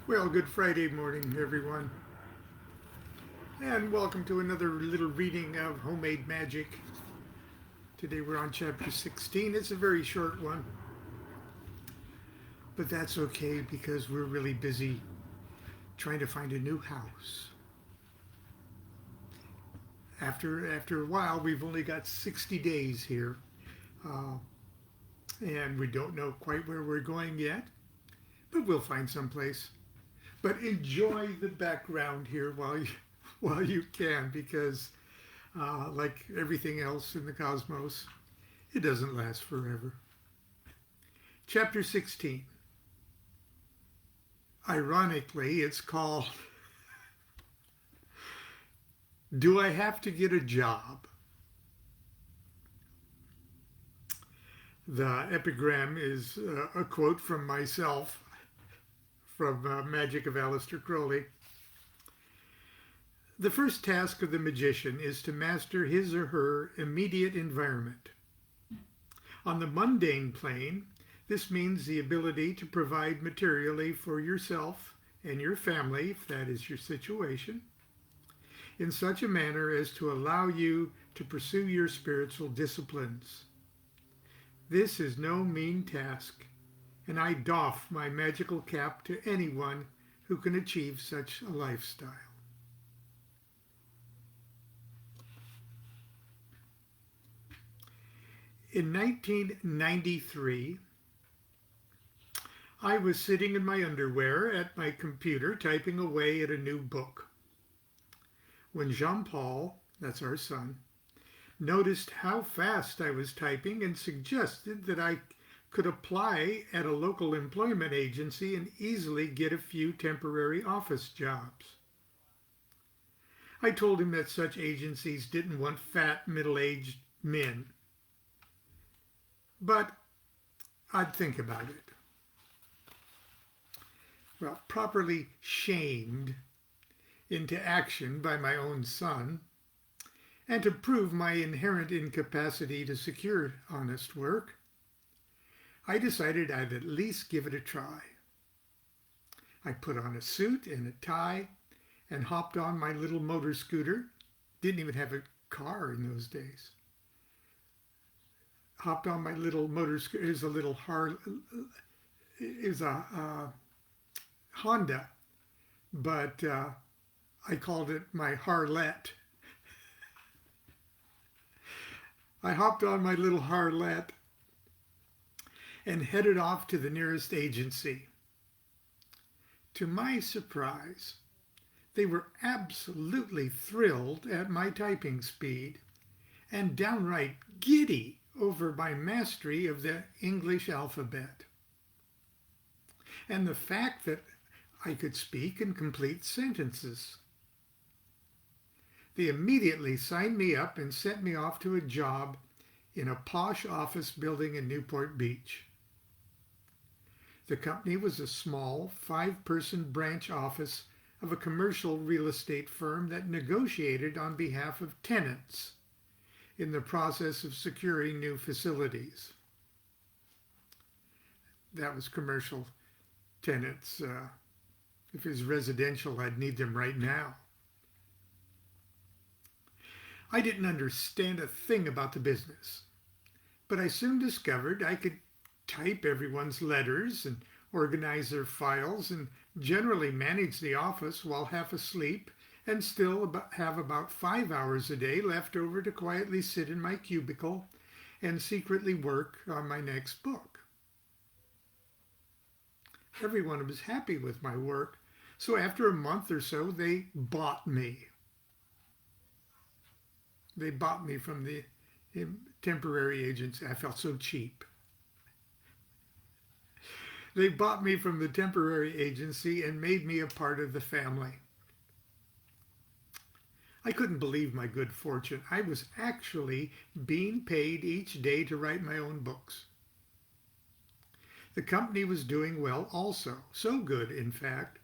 Well, good Friday morning, everyone, and welcome to another little reading of Homemade Magic. Today we're on chapter 16. It's a very short one, but that's okay because we're really busy trying to find a new house. After a while, we've only got 60 days here, uh, and we don't know quite where we're going yet, but we'll find someplace. But enjoy the background here while you can, because like everything else in the cosmos, it doesn't last forever. Chapter 16. Ironically, it's called Do I Have to Get a Job? The epigram is a quote from myself from Magick of Aleister Crowley. The first task of the magician is to master his or her immediate environment. On the mundane plane, this means the ability to provide materially for yourself and your family, if that is your situation, in such a manner as to allow you to pursue your spiritual disciplines. This is no mean task, and I doff my magical cap to anyone who can achieve such a lifestyle. In 1993, I was sitting in my underwear at my computer typing away at a new book when Jean-Paul, that's our son, noticed how fast I was typing and suggested that I could apply at a local employment agency and easily get a few temporary office jobs. I told him that such agencies didn't want fat, middle-aged men, but I'd think about it. Well, properly shamed into action by my own son, and to prove my inherent incapacity to secure honest work, I decided I'd at least give it a try. I put on a suit and a tie and hopped on my little motor scooter. Didn't even have a car in those days. Hopped on my little motor scooter. It was a Honda, but I called it my Harlette. I hopped on my little Harlette and headed off to the nearest agency. To my surprise, they were absolutely thrilled at my typing speed and downright giddy over my mastery of the English alphabet and the fact that I could speak and complete sentences. They immediately signed me up and sent me off to a job in a posh office building in Newport Beach. The company was a small, 5-person branch office of a commercial real estate firm that negotiated on behalf of tenants in the process of securing new facilities. That was commercial tenants. If it was residential, I'd need them right now. I didn't understand a thing about the business, but I soon discovered I could type everyone's letters and organize their files and generally manage the office while half asleep and still have about 5 hours a day left over to quietly sit in my cubicle and secretly work on my next book. Everyone was happy with my work, so after a month or so, they bought me. They bought me from the temporary agency. I felt so cheap. They bought me from the temporary agency and made me a part of the family. I couldn't believe my good fortune. I was actually being paid each day to write my own books. The company was doing well also, so good, in fact,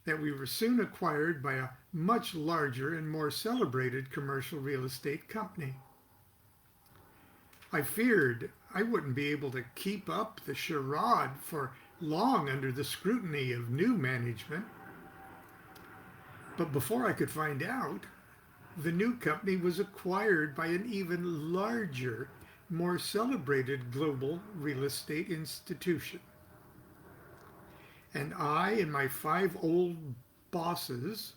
that we were soon acquired by a much larger and more celebrated commercial real estate company. I feared I wouldn't be able to keep up the charade for long under the scrutiny of new management. But before I could find out, the new company was acquired by an even larger, more celebrated global real estate institution. And I and my 5 old bosses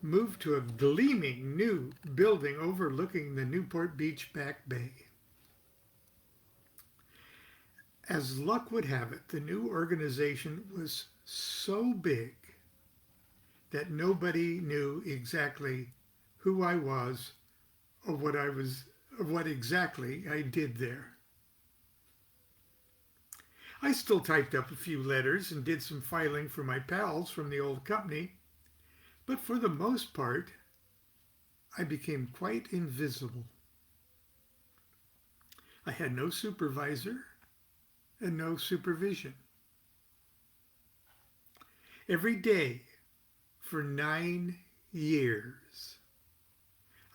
moved to a gleaming new building overlooking the Newport Beach Back Bay. As luck would have it, the new organization was so big that nobody knew exactly who I was or what exactly I did there. I still typed up a few letters and did some filing for my pals from the old company, but for the most part, I became quite invisible. I had no supervisor and no supervision. Every day for 9 years,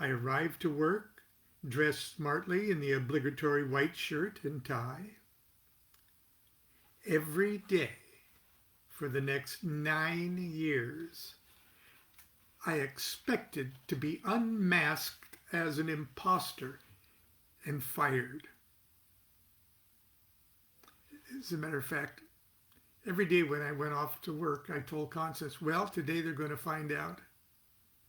I arrived to work, dressed smartly in the obligatory white shirt and tie. Every day for the next 9 years, I expected to be unmasked as an imposter and fired. As a matter of fact, every day when I went off to work, I told Constance, well, today they're going to find out.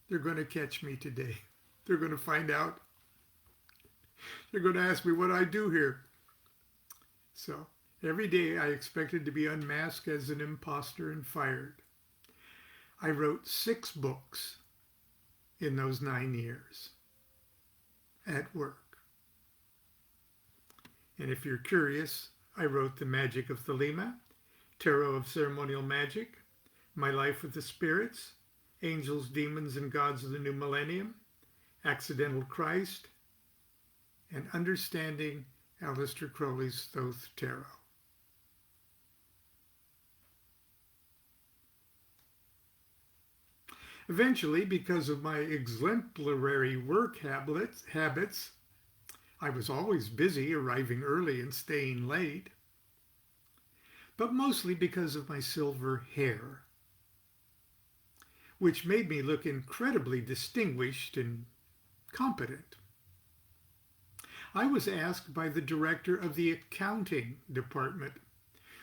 They're going to catch me today. They're going to find out. They're going to ask me what I do here. So every day I expected to be unmasked as an imposter and fired. I wrote 6 books in those 9 years at work. And if you're curious, I wrote The Magick of Thelema, Tarot of Ceremonial Magic, My Life with the Spirits, Angels, Demons, and Gods of the New Millennium, Accidental Christ, and Understanding Aleister Crowley's Thoth Tarot. Eventually, because of my exemplary work habits, I was always busy, arriving early and staying late, but mostly because of my silver hair, which made me look incredibly distinguished and competent. I was asked by the director of the accounting department,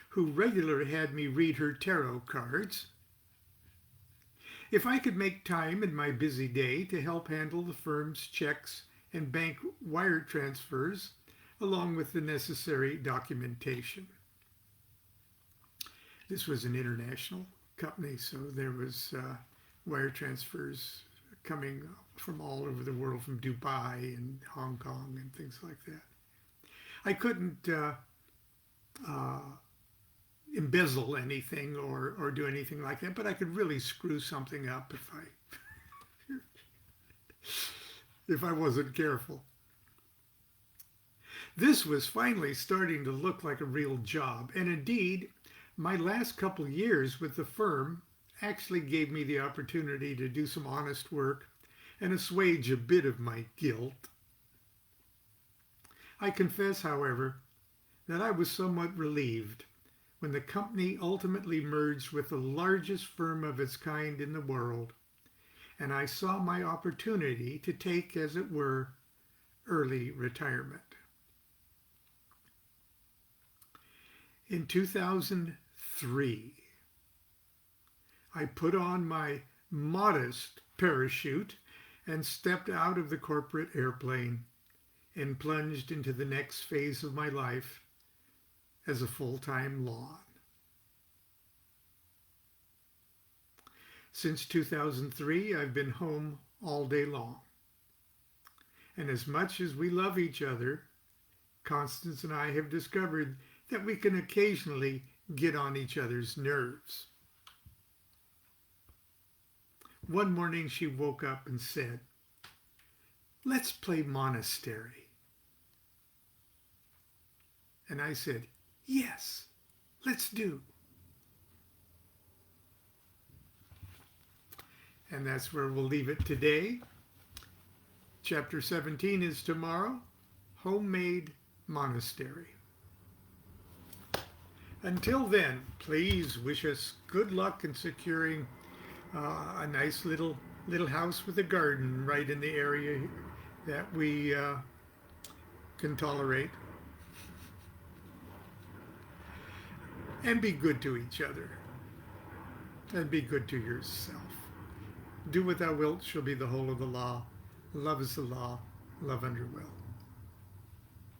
who regularly had me read her tarot cards, if I could make time in my busy day to help handle the firm's checks and bank wire transfers, along with the necessary documentation. This was an international company, so there was wire transfers coming from all over the world, from Dubai and Hong Kong and things like that. I couldn't embezzle anything or do anything like that, but I could really screw something up if I wasn't careful. This was finally starting to look like a real job, and indeed, my last couple years with the firm actually gave me the opportunity to do some honest work and assuage a bit of my guilt. I confess, however, that I was somewhat relieved when the company ultimately merged with the largest firm of its kind in the world, and I saw my opportunity to take, as it were, early retirement. In 2003, I put on my modest parachute and stepped out of the corporate airplane and plunged into the next phase of my life as a full-time Lon. Since 2003, I've been home all day long. And as much as we love each other, Constance and I have discovered that we can occasionally get on each other's nerves. One morning she woke up and said, "Let's play monastery." And I said, "Yes, let's do." And that's where we'll leave it today. Chapter 17 is tomorrow, Homemade Monastery. Until then, please wish us good luck in securing a nice little house with a garden right in the area that we can tolerate. And be good to each other. And be good to yourself. Do what thou wilt shall be the whole of the law. Love is the law. Love under will.